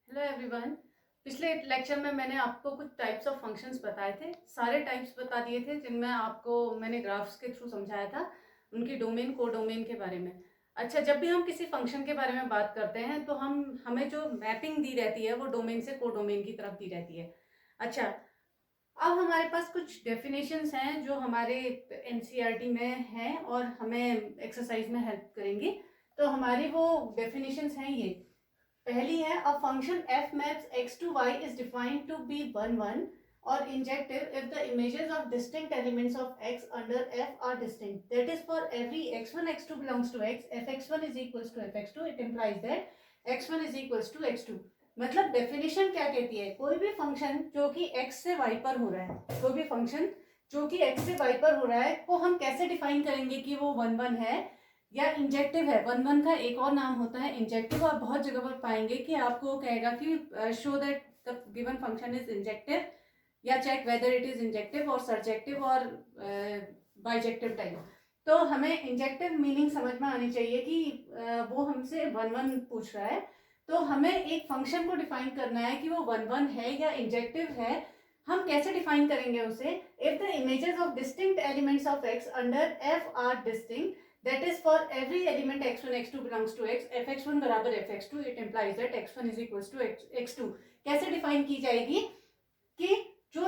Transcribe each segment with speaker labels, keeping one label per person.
Speaker 1: Hello everyone. पिछले lecture में मैंने आपको कुछ टाइप्स ऑफ फंक्शंस बताए थे, सारे टाइप्स बता दिए थे जिनमें आपको मैंने ग्राफ्स के थ्रू समझाया था उनकी डोमेन कोडोमेन के बारे में। अच्छा, जब भी हम किसी फंक्शन के बारे में बात करते हैं तो हमें जो मैपिंग दी रहती है वो डोमेन से कोडोमेन की तरफ दी रहती है। अच्छा, अब हमारे पास कुछ डेफिनेशंस हैं जो हमारे एनसीईआरटी में हैं और हमें एक्सरसाइज में हेल्प करेंगी। तो हमारी वो डेफिनेशंस हैं ये। पहली है, a function f maps x to y is defined to be 1 1 or injective if the images of distinct elements of x under f are distinct. That is, for every x1 x2 belongs to x, fx1 is equals to fx2. It implies that x1 is equals to x2. मतलब definition क्या कहती है, कोई भी function जो कि x से y पर हो रहा है, कोई भी फंक्शन जो कि x से y पर हो रहा है को हम कैसे डिफाइन करेंगे कि वो 1 1 है या इंजेक्टिव है। 1 1 का एक और नाम होता है इंजेक्टिव। आप बहुत जगह पर पाएंगे कि आपको कहेगा कि show that the given function is injective या check whether it is injective और सरजेक्टिव और बाइजेक्टिव टाइप। तो हमें इंजेक्टिव मीनिंग समझ में आनी चाहिए कि वो हमसे 1 1 पूछ रहा है, तो हमें एक फंक्शन को डिफाइन करना है कि वो 1 1 है या इंजेक्टिव है। हम कैसे डिफाइन करेंगे उसे? If the images of distinct elements of x under F R distinct, that is, for every element x1 x2 belongs to x, fx1 बराबर fx2, it implies that x1 is equals to x2। कैसे define की जाएगी कि जो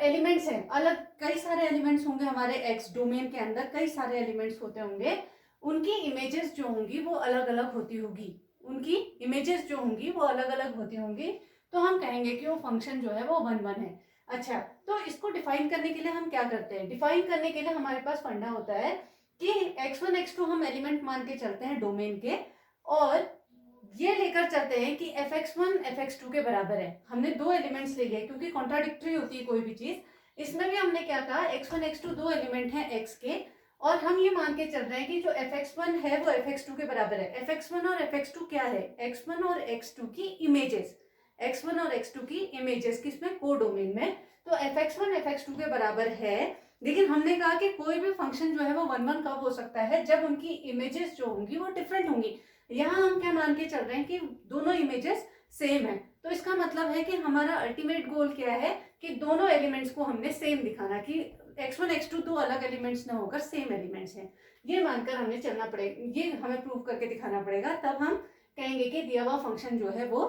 Speaker 1: elements हैं, अलग कई सारे एलिमेंट्स होंगे हमारे एक्स डोमेन के अंदर, कई सारे एलिमेंट्स होते होंगे, उनकी इमेजेस जो होंगी वो अलग अलग होती होगी, उनकी इमेजेस जो होंगी वो अलग अलग होती होंगी। तो हम कहेंगे कि वो फंक्शन जो है वो 1 1 है। अच्छा, तो इसको डिफाइन करने के लिए हम क्या करते हैं? डिफाइन करने के लिए हमारे पास फंडा होता है कि x1 x2 हम एलिमेंट मान के चलते हैं डोमेन के, और ये लेकर चलते हैं कि fx1 fx2 के बराबर है। हमने दो एलिमेंट्स ले लिए क्योंकि कॉन्ट्राडिक्टरी होती है कोई भी चीज। इसमें भी हमने क्या कहा, x1 x2 दो एलिमेंट हैं x के, और हम ये मान के चल रहे हैं कि जो fx1 है वो fx2 के बराबर है। fx1 और fx2 क्या है? x1 और x2 की इमेजेस, x1 और x2 की इमेजेस किसमें? कोडोमेन में। तो fx1 fx2 के बराबर है, लेकिन हमने कहा कि कोई भी फंक्शन जो है वो 1 1 कब हो सकता है? जब उनकी इमेजेस जो होंगी वो डिफरेंट होंगी। यहाँ हम क्या मान के चल रहे हैं कि दोनों इमेजेस सेम है। तो इसका मतलब है कि हमारा अल्टीमेट गोल क्या है कि दोनों एलिमेंट्स को हमने सेम दिखाना, कि x1 x2 दो अलग एलिमेंट्स ना होकर सेम एलिमेंट्स हैं। ये मानकर हमें चलना पड़ेगा, ये हमें प्रूव करके दिखाना पड़ेगा, तब हम कहेंगे कि दिया हुआ फंक्शन जो है वो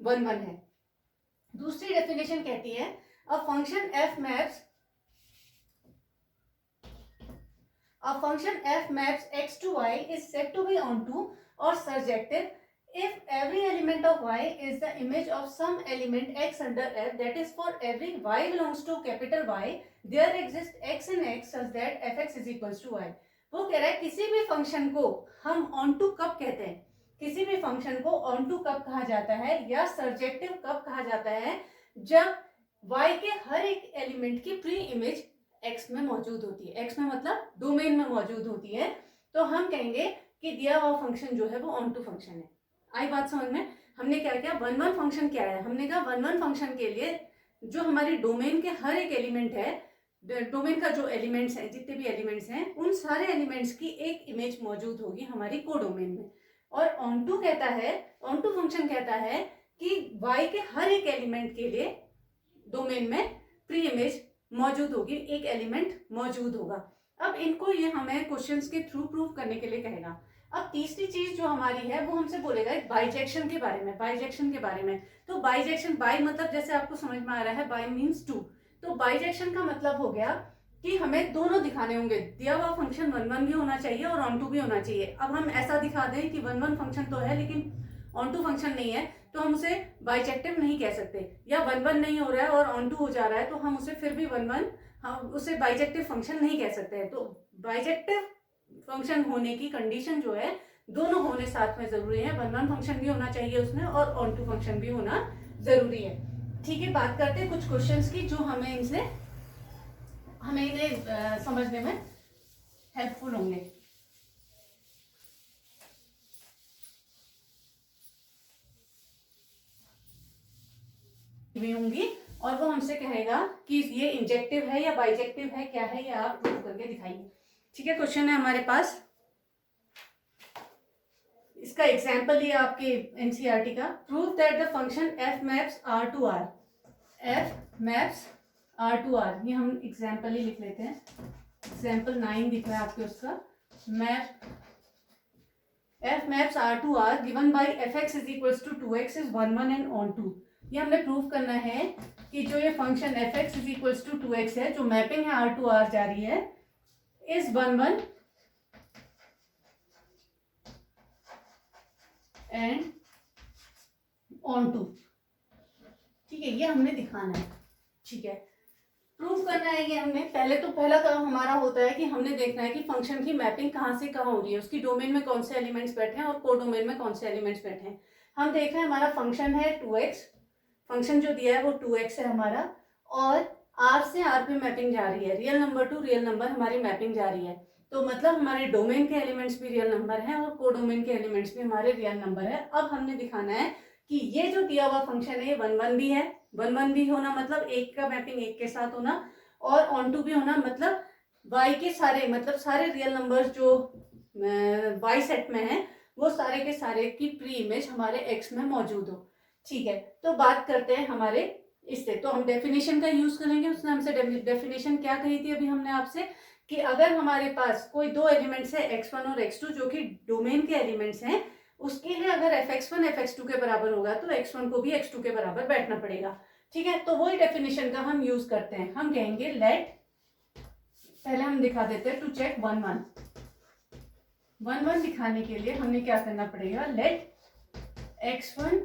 Speaker 1: 1 1 है। दूसरी डेफिनेशन कहती है, a function f maps x to y is said to be onto or surjective if every element of y is the image of some element x under f, that is, for every y belongs to capital Y, there exists x in x such that fx is equals to y। वो कह रहा है किसी भी function को हम onto कब कहते हैं, किसी भी फंक्शन को onto कब कहा जाता है या सर्जेक्टिव कब कहा जाता है? जब y के हर एक एलिमेंट की प्री इमेज x में मौजूद होती है। x में मतलब डोमेन में मौजूद होती है। तो हम कहेंगे कि दिया हुआ फंक्शन जो है वो ऑनटू फंक्शन है। आई बात समझ में? हमने क्या किया, 1 1 फंक्शन क्या है? हमने कहा 1 1 फंक्शन के लिए जो हमारी डोमेन के हर एक एलिमेंट है, डोमेन का जो एलिमेंट्स हैं, जितने भी एलिमेंट्स हैं, उन सारे एलिमेंट्स की एक इमेज मौजूद होगी हमारी कोडोमेन में। और ऑनटू कहता है, ऑनटू फंक्शन कहता है कि y के हर एक एलिमेंट के लिए डोमेन में प्री इमेज मौजूद होगी, एक एलिमेंट मौजूद होगा। अब इनको ये हमें क्वेश्चंस के थ्रू प्रूव करने के लिए कहेगा। अब तीसरी चीज जो हमारी है वो हमसे बोलेगा बाइजेक्शन के बारे में, बाइजेक्शन के बारे में। तो बाइजेक्शन, बाई मतलब जैसे आपको समझ में आ रहा है, बाई मीन्स टू। तो बाइजेक्शन का मतलब हो गया कि हमें दोनों दिखाने होंगे, दिया हुआ फंक्शन 1 1 भी होना चाहिए और ऑन टू भी होना चाहिए। अब हम ऐसा दिखा दें कि 1 1 फंक्शन तो है लेकिन ऑन टू फंक्शन नहीं है, तो हम उसे बाइजेक्टिव नहीं कह सकते। या 1 1 नहीं हो रहा है और ऑन टू हो जा रहा है तो हम उसे फिर भी 1 1, हम उसे बाइजेक्टिव फंक्शन नहीं कह सकते हैं। तो बाइजेक्टिव फंक्शन होने की कंडीशन जो है, दोनों होने साथ में जरूरी है। 1 1 फंक्शन भी होना चाहिए उसमें और ऑन टू फंक्शन भी होना जरूरी है। ठीक है, बात करते हैं कुछ क्वेश्चंस की जो हमें इन्हें समझने में हेल्पफुल होंगे। भी होंगी और वो हमसे कहेगा कि ये इंजेक्टिव है या बाइजेक्टिव है, क्या है, ये आप प्रूव करके दिखाइए। ठीक है, क्वेश्चन है हमारे पास, इसका इसका एग्जाम्पल लिया आपके एनसीईआरटी का, prove that the function F maps R to R, F maps R to R, ये हम एग्जाम्पल ही लिख लेते हैं, एग्जाम्पल 9 दिख रहा है आपके उसका, map F maps R to R given by F X is equals to 2x is 1 1 and onto. ये हमने प्रूव करना है कि जो ये function F X is equals to 2x है, जो मैपिंग है आर टू आर जा रही है, इज 1 1 एंड ऑन टू। ठीक है, ये हमने दिखाना है। ठीक है, प्रूव करना है ये हमने। पहला काम हमारा होता है कि हमने देखना है कि फंक्शन की मैपिंग कहाँ से कहाँ हो रही है, उसकी डोमेन में कौन से एलिमेंट्स बैठे हैं और कोडोमेन में कौन से एलिमेंट्स बैठे हैं। हम देख रहे हैं हमारा फंक्शन है 2x, फंक्शन जो दिया है वो 2x है हमारा, और r से r पे मैपिंग जा रही है, real number two real number हमारी मैपिंग जा रही है। तो मतलब हमारे डोमेन के एलिमेंट्स भी रियल नंबर हैं और कोडोमेन के एलिमेंट्स भी हमारे रियल नंबर है। अब हमने दिखाना है कि ये जो दिया हुआ फंक्शन है ये 1 1 भी है, 1 1 भी होना मतलब एक का मैपिंग एक के साथ होना, और ऑन टू भी होना मतलब y के सारे, मतलब सारे रियल नंबर्स जो y सेट में है वो सारे के सारे की प्री इमेज हमारे x में मौजूद हो। ठीक है, तो बात करते हैं हमारे इससे, तो हम डेफिनेशन का यूज करेंगे। उसने हमसे डेफिनेशन क्या कही थी अभी हमने आपसे, कि अगर हमारे पास कोई दो एलिमेंट्स है x1 और x2 जो कि डोमेन के एलिमेंट्स हैं, उसके लिए अगर fx1 fx2 के बराबर होगा तो x1 को भी x2 के बराबर बैठना पड़ेगा। ठीक है, तो वही डेफिनेशन का हम यूज करते हैं। हम कहेंगे लेट, पहले हम दिखा देते हैं टू चेक 1 1 1 1 दिखाने के लिए हमें क्या करना पड़ेगा, let x1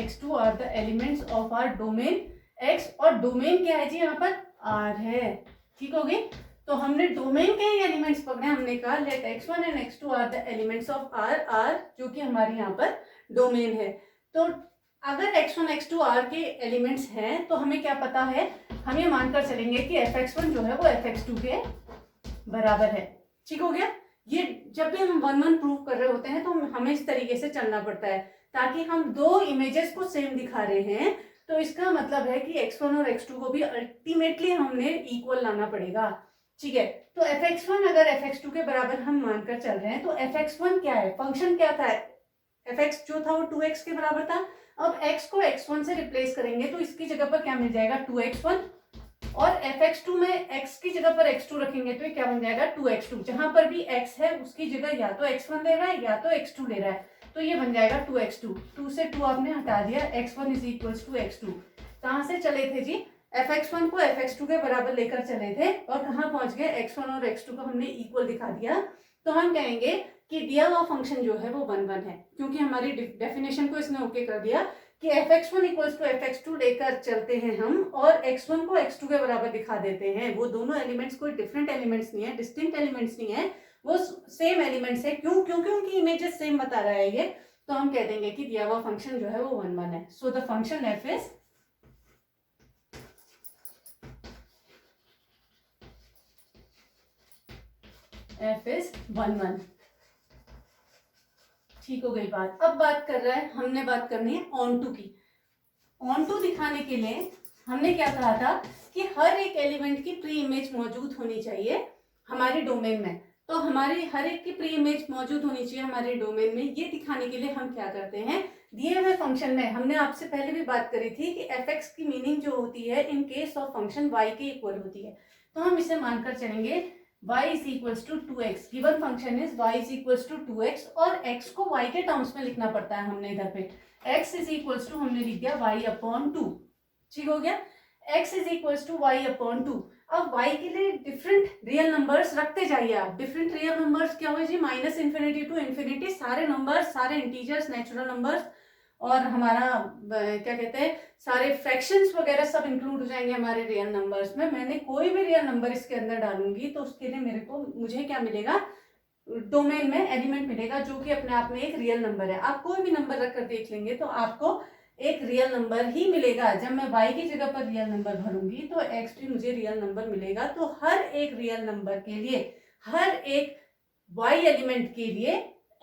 Speaker 1: x2 are the elements of R domain x, और डोमेन क्या है जी यहाँ पर r है। ठीक हो गई, तो हमने डोमेन के ही एलिमेंट्स पकड़े, हमने कहा let x1 and x2 are the elements of r जो कि हमारे यहाँ पर डोमेन है। तो अगर x1 x2 r के एलिमेंट्स हैं तो हमें क्या पता है, हम ये मानकर चलेंगे कि fx1 जो है वो fx2 के बराबर है। ठीक हो गया, ये जब भी हम 1 1 प्रूव कर रहे होते हैं तो हमें इस तरीके से चलना पड़ता है, ताकि हम दो इमेजेस को सेम दिखा रहे हैं तो इसका मतलब है कि x1 और x2 को भी अल्टीमेटली हमने इक्वल लाना पड़ेगा। ठीक है, तो fx1 अगर fx2 के बराबर हम मानकर चल रहे हैं तो fx1 क्या है, फंक्शन क्या था, fx जो था वो 2x के बराबर था। अब x को x1 से रिप्लेस करेंगे तो इसकी जगह पर क्या मिल जाएगा 2x1, और fx2 में x की जगह पर x2 रखेंगे तो ये क्या बन जाएगा 2x2। जहां पर भी x है उसकी जगह या तो x1 ले रहा है या तो x2 ले रहा है, तो ये बन जाएगा 2x2। 2 से 2 आपने हटा दिया, x1 is equals to x2। कहाँ से चले थे जी, fx1 को fx2 के बराबर लेकर चले थे और कहाँ पहुंच गए, x1 और x2 को हमने इक्वल दिखा दिया। तो हम कहेंगे कि दिया हुआ फंक्शन जो है वो 1 1 है, क्योंकि हमारी डेफिनेशन को इसने ओके कर दिया कि fx1 इक्वल्स टू fx2 लेकर चलते हैं हम, और x1 को x2 के बराबर दिखा देते हैं। वो दोनों एलिमेंट्स कोई डिफरेंट एलिमेंट्स नहीं है, डिस्टिंक्ट एलिमेंट्स नहीं है, वो सेम एलिमेंट्स है। क्यों, क्योंकि उनकी इमेजेस सेम बता रहा है ये, तो हम कह देंगे कि दिया हुआ फंक्शन जो है वो 1 1 है। So the function f is 1 1। ठीक हो गई बात। अब बात कर रहा है, हमने बात करनी है ऑन टू की। ऑन टू दिखाने के लिए हमने क्या कहा था कि हर एक एलिमेंट की प्री इमेज मौजूद होनी चाहिए हमारे डोमेन में। तो हमारी हर एक की प्री इमेज मौजूद होनी चाहिए हमारे डोमेन में। ये दिखाने के लिए हम क्या करते हैं, दिए हुए फंक्शन में हमने आपसे पहले भी बात करी थी कि fx की मीनिंग जो होती है in case of function y के इक्वल होती है। तो हम इसे मानकर चलेंगे y is equals to 2x, given function is y is equals to 2x, और x को y के टर्म्स में लिखना पड़ता है हमने इधर पे। x is equals to हमने लिख दिया y अपॉन 2। ठीक हो गया, x is equals to y upon 2। अब y के लिए डिफरेंट रियल नंबर्स रखते जाइए आप। डिफरेंट रियल नंबर्स क्या हुए जी, -∞ टू इन्फिनिटी, सारे नंबर्स, सारे इंटीजर्स, नेचुरल नंबर्स, और हमारा क्या कहते हैं सारे फ्रैक्शंस वगैरह सब इंक्लूड हो जाएंगे हमारे रियल नंबर्स में। मैंने कोई भी रियल नंबर इसके अंदर डालूंगी तो उसके लिए मुझे क्या मिलेगा, डोमेन में एलिमेंट मिलेगा जो कि अपने आप में एक रियल नंबर है। आप कोई भी नंबर रखकर देख लेंगे तो आपको एक रियल नंबर ही मिलेगा। जब मैं y की जगह पर रियल नंबर भरूंगी तो x भी मुझे रियल नंबर मिलेगा। तो हर एक रियल नंबर के लिए, हर एक y एलिमेंट के लिए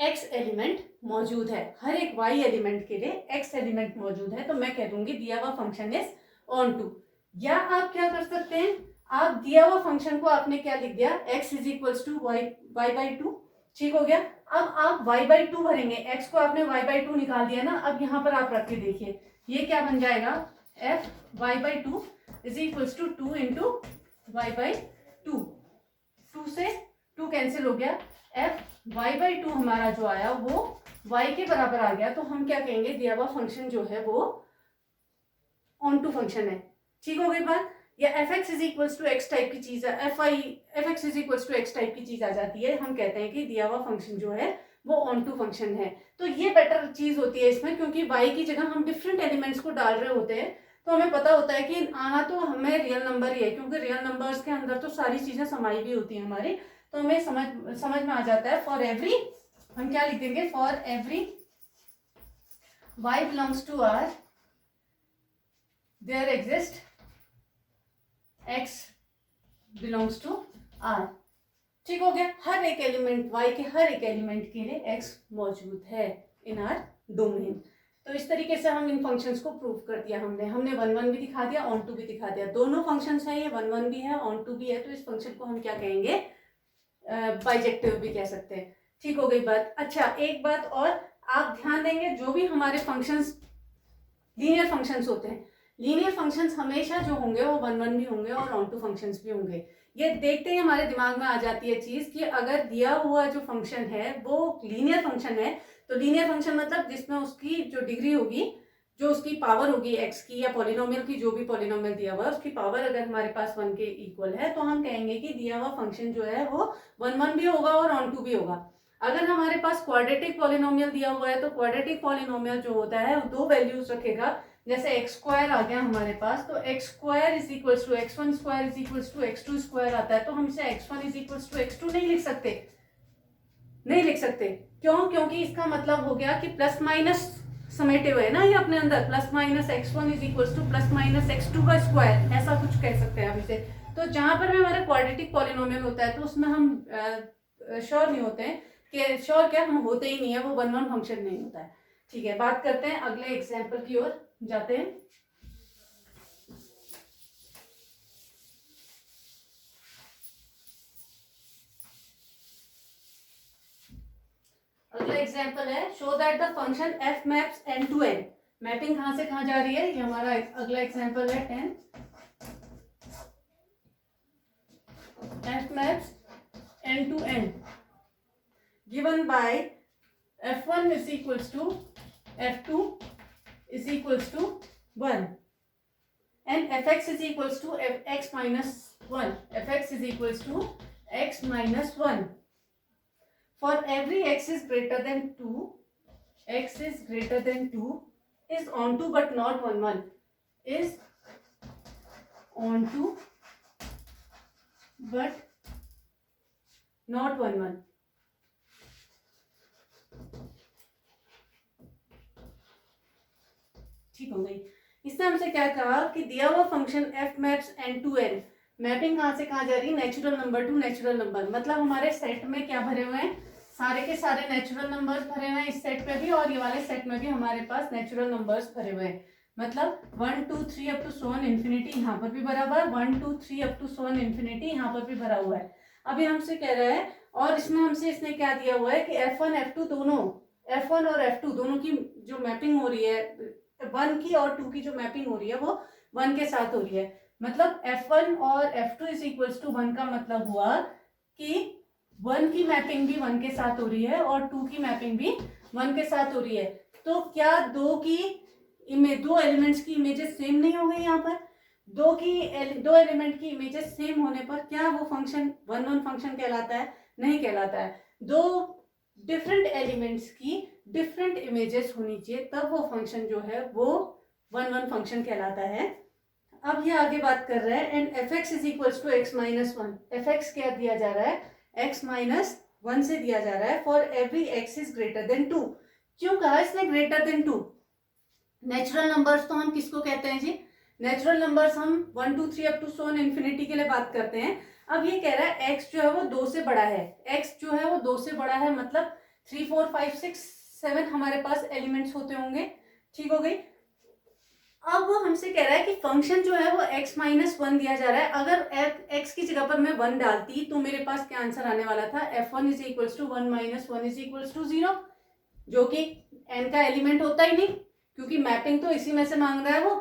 Speaker 1: x एलिमेंट मौजूद है, हर एक y एलिमेंट के लिए x एलिमेंट मौजूद है। तो मैं कह दूंगी दिया हुआ फंक्शन इज ऑन टू। या आप क्या कर सकते हैं, आप दिया हुआ फंक्शन को आपने क्या लिख दिया, x is equals to Y by 2। ठीक हो गया, अब आप y/2 भरेंगे, x को आपने y/2 निकाल दिया ना, अब यहाँ पर आप रख के देखिए ये क्या बन जाएगा, f y/2 is equals to 2 into y/2, 2 से 2 कैंसिल हो गया, f y/2 हमारा जो आया वो y के बराबर आ गया। तो हम क्या कहेंगे, दिया हुआ फंक्शन जो है वो ऑन टू फंक्शन है। ठीक हो गई बात। या F X is equals to X type की चीज, F X is equals to X type की चीज आ जाती है, हम कहते हैं कि दिया हुआ फंक्शन जो है वो ऑन टू फंक्शन है। तो ये बेटर चीज होती है इसमें, क्योंकि y की जगह हम डिफरेंट एलिमेंट्स को डाल रहे होते हैं, तो हमें पता होता है कि आना तो हमें रियल नंबर ही है, क्योंकि रियल नंबर्स के अंदर तो सारी चीजें समाई भी होती हैं हमारी, तो हमें समझ में आ जाता है। फॉर एवरी, हम क्या लिख देंगे, for every y belongs to r there exist x belongs to r। ठीक हो गया, हर एक एलिमेंट y के हर एक एलिमेंट के लिए x मौजूद है इन आर डोमेन। तो इस तरीके से हम इन फंक्शंस को प्रूव कर दिया हमने 1 भी दिखा दिया, ऑन टू भी दिखा दिया, दोनों फंक्शंस हैं ये, 1 भी है ऑन टू भी है, तो इस फंक्शन को हम क्या कहेंगे, बाइजेक्टिव भी कह सकते हैं। ठीक हो गई बात। अच्छा एक बात और आप ध्यान देंगे, जो भी हमारे फंक्शंस लीनियर फंक्शंस होते हैं, लीनियर फंक्शंस हमेशा जो होंगे वो 1 भी होंगे और ऑन टू फंक्शंस भी होंगे। ये देखते ही हमारे दिमाग में आ जाती है चीज कि अगर दिया हुआ जो फंक्शन है वो लीनियर फंक्शन है, तो लीनियर फंक्शन मतलब जिसमें उसकी जो डिग्री होगी, जो उसकी पावर होगी एक्स की या पॉलिनोमियल की, जो भी पॉलिनोमियल दिया हुआ है उसकी पावर अगर हमारे पास 1 के इक्वल है, तो हम कहेंगे कि दिया हुआ फंक्शन जो है वो 1 भी होगा और ऑन टू भी होगा। अगर हमारे पास क्वाड्रेटिक पॉलिनोमियल दिया हुआ है, तो क्वाड्रेटिक पॉलिनोमियल जो होता है वो 2 वैल्यूज रखेगा। जैसे एक्स स्क्वायर आ गया हमारे पास, तो X square is equals to x1 square is equals to x2 square आता है, तो हम इसे x1 is equals to x2 नहीं लिख सकते, नहीं लिख सकते। क्यों? क्योंकि इसका मतलब हो गया कि प्लस माइनस समेटे हुए है ना ये अपने अंदर, plus minus x1 is equals two plus minus x2 का स्क्वायर, ऐसा कुछ कह सकते हैं हम इसे। तो जहां पर भी हमारा क्वाड्रेटिक पॉलिनोमियल होता है तो उसमें हम श्योर नहीं होते हैं कि श्योर क्या, हम होते ही नहीं है, वो 1 फंक्शन नहीं होता है। ठीक है, बात करते हैं अगले एग्जाम्पल की ओर जाते हैं। अगला एग्जाम्पल है, show that the function f maps n to n। Mapping कहां से कहां जा रही है, ये हमारा अगला एग्जाम्पल है 10। f maps n to n given by f1 is equals to f2 is equals to 1 and fx is equals to fx minus 1, fx is equals to x minus 1 for every x is greater than 2, x is greater than 2 is onto but not 1 is onto but not 1। ठीक हो गई। इसने हमसे क्या कहा कि दिया हुआ function f maps n to n, mapping कहां से कहां जा रही है, natural number two natural number, मतलब हमारे सेट में क्या भरे हुए हैं, सारे के सारे नेचुरल नंबर्स भरे हुए हैं इस सेट में भी, और ये वाले सेट में भी हमारे पास नेचुरल नंबर्स भरे हुए हैं, मतलब 1 2 3 अप टू सोन इन्फिनिटी यहाँ पर भी भरा हुआ है, 1 2 3 अप टू सोन इन्फिनिटी यहाँ पर भी भरा हुआ है। अभी हमसे कह रहा है, और इसमें हमसे इसने क्या दिया हुआ है कि f1 f2 दोनों, f1 और f2 दोनों की जो मैपिंग हो रही है, 1 की और 2 की जो मैपिंग हो रही है वो 1 के साथ हो रही है, मतलब f1 और f2 इज इक्वल्स टू 1 का मतलब हुआ कि 1 की मैपिंग भी 1 के साथ हो रही है और 2 की मैपिंग भी 1 के साथ हो रही है। तो क्या दो एलिमेंट्स की इमेजेस सेम नहीं हो गई, यहाँ पर दो एलिमेंट की इमेजेस सेम होने पर क्या वो फंक्शन 1 फंक्शन कहलाता है? नहीं कहलाता है। दो डिफरेंट एलिमेंट्स की डिफरेंट इमेजेस होनी चाहिए, तब वो फंक्शन जो है वो 1 फंक्शन कहलाता है। अब ये आगे बात कर रहा है, and fx is equals to x minus 1, fx क्या दिया जा रहा है, x माइनस 1 से दिया जा रहा है, for every x is greater than 2। क्यों कहा इसने ग्रेटर देन 2? नेचुरल नंबर्स तो हम किसको कहते हैं जी, नेचुरल नंबर्स हम 1 2 3 अप टू सोन इन्फिनिटी के लिए बात करते हैं। अब ये कह रहा है x जो है वो 2 से बड़ा है, x जो है वो 2 से बड़ा है, मतलब 3 4 5 6 7 हमारे पास एलिमेंट्स होते होंगे। ठीक हो गई। अब वो हमसे कह रहा है कि फंक्शन जो है वो x माइनस वन दिया जा रहा है। अगर x की जगह पर मैं 1 डालती तो मेरे पास क्या आंसर आने वाला था, f1 is equals to 1 minus 1 is equals to 0, जो कि n का एलिमेंट होता ही नहीं, क्योंकि मैपिंग तो इसी में से मांग रहा है वो।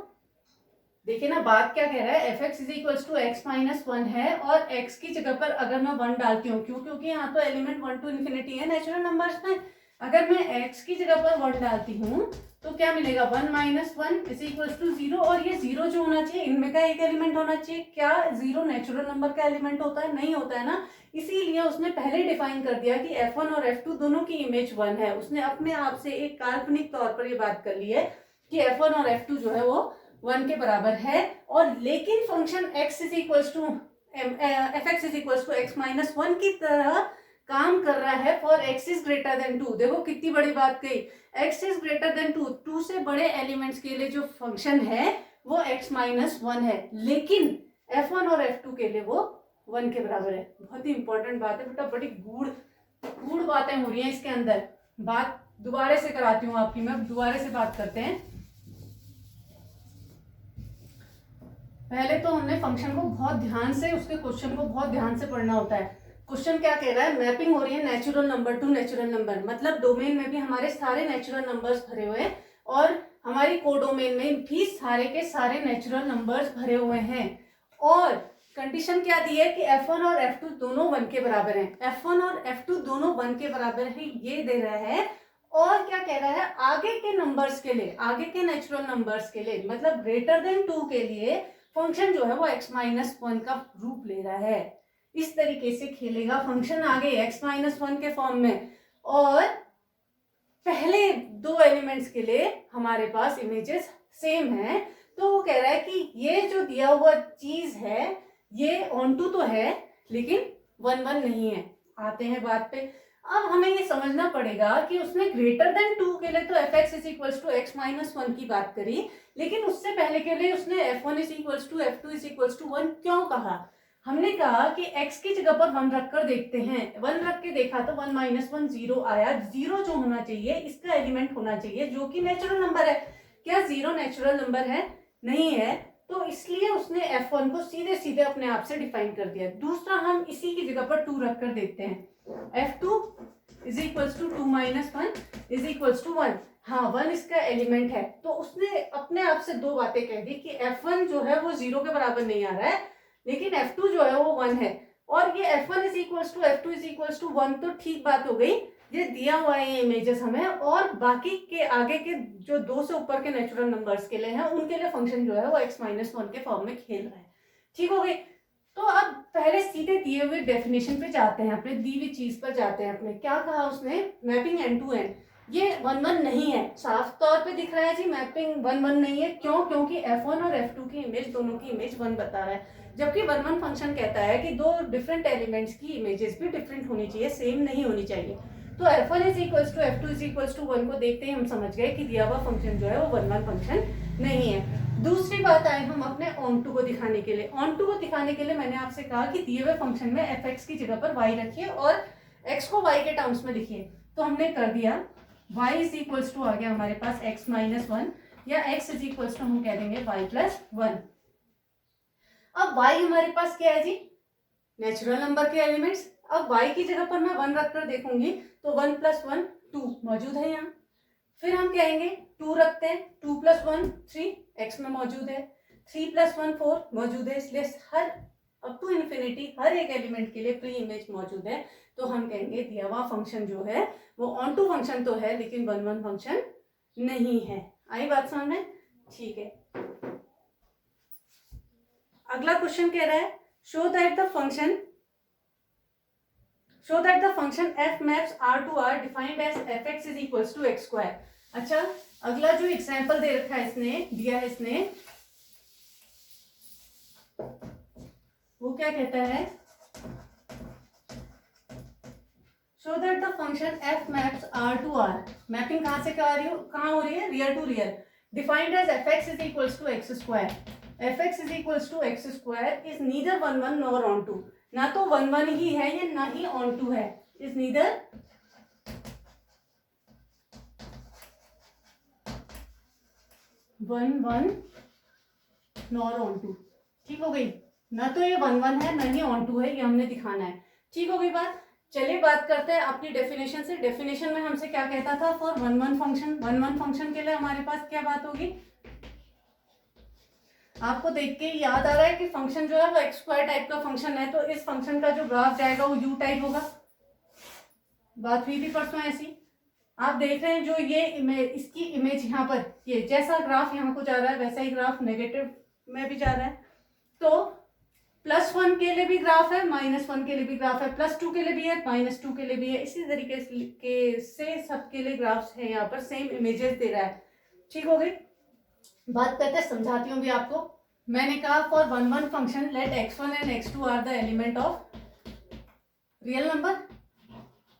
Speaker 1: देखिए ना बात क्या कह रहा है, fx is equals to x minus one है और x की जगह पर अगर मैं 1 डालती हूँ, क्यों, क्योंकि यहाँ तो एलिमेंट 1 टू इन्फिनिटी है नेचुरल नंबर्स में। अगर मैं x की जगह पर 1 डालती हूँ तो क्या मिलेगा, 1 minus one is equals to 0, और ये 0 जो होना चाहिए इनमें का एक एलिमेंट होना चाहिए। क्या 0 नेचुरल नंबर का एलिमेंट होता है? नहीं होता है ना। इसीलिए उसने पहले डिफाइन कर दिया कि f1 और f2 दोनों की इमेज 1 है। उसने अपने आप से एक काल्पनिक तौर पर ये बात कर ली है कि f1 और f2 जो है वो 1 के बराबर है। और लेकिन function x is equals to fx is equals to x minus one की तरह काम कर रहा है for x is greater than 2। देखो कितनी बड़ी बात कही, x इज ग्रेटर देन 2, 2 से बड़े एलिमेंट्स के लिए जो फंक्शन है वो x माइनस वन है, लेकिन f1 और f2 के लिए वो 1 के बराबर है। बहुत ही इंपॉर्टेंट बात है बेटा, बड़ी गूढ़ बातें हो रही हैं इसके अंदर। बात दोबारा से कराती हूँ आपकी, मैं दोबारा से बात करते हैं। पहले तो हमने फंक्शन को बहुत ध्यान से, उसके क्वेश्चन को बहुत ध्यान से पढ़ना होता है। क्वेश्चन क्या कह रहा है, मैपिंग हो रही है natural number two natural number, मतलब डोमेन में भी हमारे सारे नेचुरल नंबर्स भरे हुए हैं और हमारी कोडोमेन में भी सारे के सारे नेचुरल नंबर्स भरे हुए हैं। और कंडीशन क्या दी है कि f1 और f2 दोनों 1 के बराबर हैं। f1 और f2 दोनों 1 के बराबर है, ये दे रहा है। और क्या कह रहा है, आगे के नंबर्स के लिए, आगे के नेचुरल नंबर्स के लिए, मतलब ग्रेटर देन 2 के लिए फंक्शन जो है वो x माइनस वन का रूप ले रहा है। इस तरीके से खेलेगा फंक्शन आगे x माइनस वन के फॉर्म में। और पहले दो एलिमेंट्स के लिए हमारे पास इमेजेस सेम है, तो वो कह रहा है कि ये जो दिया हुआ चीज है ये ऑन टू तो है लेकिन 1 1 नहीं है। आते हैं बात पे। अब हमें ये समझना पड़ेगा कि उसने ग्रेटर देन 2 के लिए तो fx is equals to x minus one की बात करी, लेकिन उससे पहले के लिए उसने f1 is equals to f2 is equals to 1 क्यों कहा? हमने कहा कि x की जगह पर 1 रख कर देखते हैं। 1 रख के देखा तो 1 माइनस वन 0 आया। 0 जो होना चाहिए इसका एलिमेंट होना चाहिए जो कि नेचुरल नंबर है। क्या 0 नेचुरल नंबर है? नहीं है। तो इसलिए उसने f1 को सीधे सीधे अपने आप से डिफाइन कर दिया। दूसरा हम इसी की जगह पर 2 रख कर देखते हैं। f2 is equals to 2 minus one is equals to 1। हाँ 1 इसका एलिमेंट है। तो उसने अपने आप से दो बातें कह दी कि f1 जो है वो 0 के बराबर नहीं आ रहा है, लेकिन f2 जो है वो 1 है। और ये f1 is equals to f2 is equals to 1 तो ठीक बात हो गई, ये दिया हुआ है ये इमेजेस हमें, और बाकी के आगे के जो 2 से ऊपर के नेचुरल नंबर्स के लिए हैं उनके लिए फंक्शन जो है वो x माइनस वन के फॉर्म में खेल रहा है। ठीक हो गई। तो अब पहले सीधे दिए हुए डेफिनेशन पे जाते हैं, अपने दी हुई चीज पर जाते हैं। अपने क्या कहा उसने, मैपिंग एंड टू एंड, ये 1 1 नहीं है। साफ तौर पे दिख रहा है जी मैपिंग 1 1 नहीं है। क्यों? क्योंकि f1 और f2 की इमेज, दोनों की इमेज 1 बता रहा है, जबकि 1 1 फंक्शन कहता है कि दो डिफरेंट एलिमेंट्स की इमेजेस भी डिफरेंट होनी चाहिए, सेम नहीं होनी चाहिए। तो f1 is equals to f2 is equals to 1 को देखते ही हम समझ गए कि दिया हुआ फंक्शन जो है वो 1 1 फंक्शन नहीं है। दूसरी बात आए हम अपने ऑन टू को दिखाने के लिए। ऑन टू को दिखाने के लिए मैंने आपसे कहा कि दिए हुए फंक्शन में fx की जगह पर y रखिए और x को y के टर्म्स में लिखिए। तो हमने कर दिया, y इज इक्वल्स टू आ गया हमारे पास x माइनस वन, या x इज इक्वल्स टू हम कह देंगे y प्लस वन। अब y हमारे पास क्या है जी, नेचुरल नंबर के एलिमेंट्स। अब y की जगह पर मैं 1 रखकर देखूंगी तो 1 प्लस 1 2 मौजूद है यहाँ। फिर हम कहेंगे 2 रखते हैं, 2 प्लस 1 3 x में मौजूद है, 3 प्लस 1 4 मौजूद है। इसलिए हर अप टू इन्फिनिटी हर एक एलिमेंट के लिए प्री इमेज मौजूद है। तो हम कहेंगे दिया हुआ फंक्शन जो है वो ऑन टू फंक्शन तो है लेकिन 1 1 फंक्शन नहीं है। आई बात समझ में? ठीक है। अगला क्वेश्चन कह रहा है show that the function f maps r to r defined as fx is equals to x square। अच्छा, अगला जो एग्जाम्पल दे रखा है इसने, दिया है इसने, वो क्या कहता है, show that the function f maps r to r, mapping कहां से कहां हो रही है, real to real, defined as fx is equals to x square। fx is equals to x square is neither 1 1 nor on 2। ना तो 1 1 ही है या ना ही on 2 है, is neither 1 1 nor onto. ठीक हो गई ना, तो ये 1 1 है ना ही ऑन टू है, ये हमने दिखाना है। ठीक हो गई बात। चलिए बात करते हैं अपनी डेफिनेशन से। डेफिनेशन में हमसे क्या कहता था फॉर 1 1 फंक्शन। 1 1 फंक्शन के लिए हमारे पास क्या बात होगी, आपको देख के याद आ रहा है कि फंक्शन जो है वो एक्स स्क्वायर टाइप का फंक्शन है, तो इस फंक्शन का जो ग्राफ जाएगा वो यू टाइप होगा। बात हुई थी परसों ऐसी। आप देख रहे हैं जो ये इमेज, इसकी इमेज यहाँ पर, ये जैसा ग्राफ यहाँ को जा रहा है वैसा ही ग्राफ नेगेटिव में भी जा रहा है। तो +1 के लिए भी ग्राफ है, -1 के लिए भी ग्राफ है, +2 के लिए भी है, -2 के लिए भी है। इसी तरीके से सबके लिए ग्राफ्स है, यहाँ पर सेम इमेजेस दे रहा है। ठीक हो गई बात। करते समझाती हूँ भी आपको। मैंने कहा for 1 1 function let x1 and x2 are the element of real number.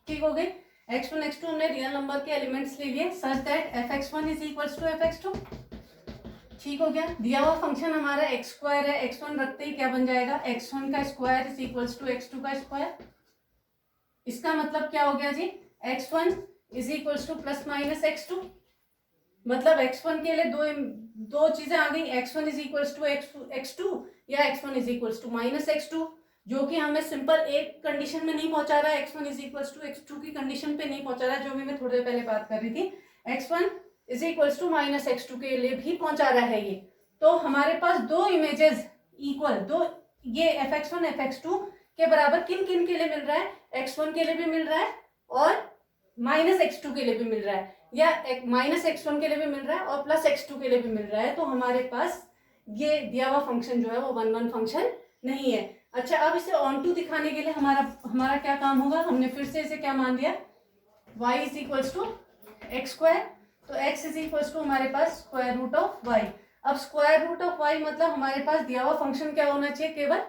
Speaker 1: ठीक हो गई। x1 x2 हमने रियल नंबर के एलिमेंट्स ले लिए such that fx1 is equals to fx2। ठीक हो गया। दिया हुआ फंक्शन हमारा x स्क्वायर है, x1 रखते ही क्या बन जाएगा, x1 का square is equals to x2 का स्क्वायर। इसका मतलब क्या हो गया जी, x1 is equals two plus minus x2। मतलब x1 के लिए दो चीजें आ गई, x1 is equals to x2 या x1 is equals to minus x2, जो कि हमें सिंपल एक कंडीशन में नहीं पहुंचा रहा है, x1 is equals to x2 की कंडीशन पे नहीं पहुंचा रहा है, जो भी मैं थोड़ी देर पहले बात कर रही थी। x1 is equals to minus x2 के लिए भी पहुंचा रहा है ये। तो हमारे पास दो इमेजेस इक्वल, दो ये fx1 fx2 के बराबर किन किन के लिए मिल रहा है, x1 के लिए भी मिल रहा है और माइनस x2 के लिए भी मिल रहा है, या माइनस x1 के लिए भी मिल रहा है और प्लस x2 के लिए भी मिल रहा है। तो हमारे पास ये दिया हुआ फंक्शन जो है वो 1 1 फंक्शन नहीं है। अच्छा, अब इसे ऑन टू दिखाने के लिए हमारा क्या काम होगा, हमने फिर से इसे क्या मान दिया, y is equals to X square. तो x इज इक्वल्स टू हमारे पास स्क्वायर रूट ऑफ y। अब स्क्वायर रूट ऑफ y मतलब हमारे पास दिया हुआ फंक्शन क्या होना चाहिए, केवल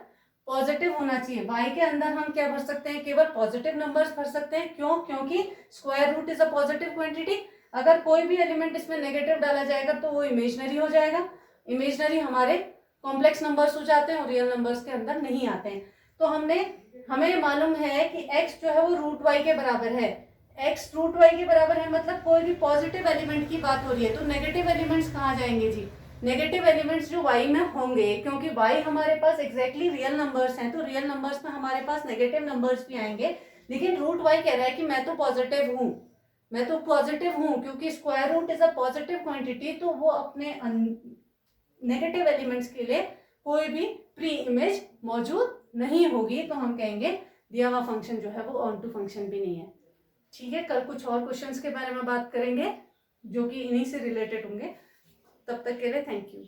Speaker 1: पॉजिटिव होना चाहिए। y के अंदर हम क्या भर सकते हैं, केवल पॉजिटिव नंबर्स भर सकते हैं। क्यों, क्योंकि square root is a positive quantity. अगर कोई भी एलिमेंट इसमें नेगेटिव डाला जाएगा तो वो इमेजनरी हो जाएगा। इमेजनरी हमारे कॉम्प्लेक्स नंबर्स हो जाते हैं और रियल नंबर्स के अंदर नहीं आते हैं। तो हमें मालूम है कि x जो है वो रूट y के बराबर है। x रूट y के बराबर है मतलब कोई भी पॉजिटिव एलिमेंट की बात हो रही है, तो नेगेटिव एलिमेंट्स कहाँ जाएंगे जी, नेगेटिव एलिमेंट्स जो y में होंगे, क्योंकि y हमारे पास एग्जैक्टली रियल नंबर्स हैं, तो रियल नंबर्स में हमारे पास नेगेटिव नंबर्स भी आएंगे। लेकिन रूट y कह रहा है कि मैं तो पॉजिटिव हूँ, क्योंकि square root is a positive quantity, तो वो अपने नेगेटिव एलिमेंट्स के लिए कोई भी प्री इमेज मौजूद नहीं होगी। तो हम कहेंगे दिया हुआ फंक्शन जो है वो ऑन टू फंक्शन भी नहीं है। ठीक है, कल कुछ और क्वेश्चंस के बारे में बात करेंगे जो कि इन्हीं से रिलेटेड होंगे। तब तक के लिए थैंक यू।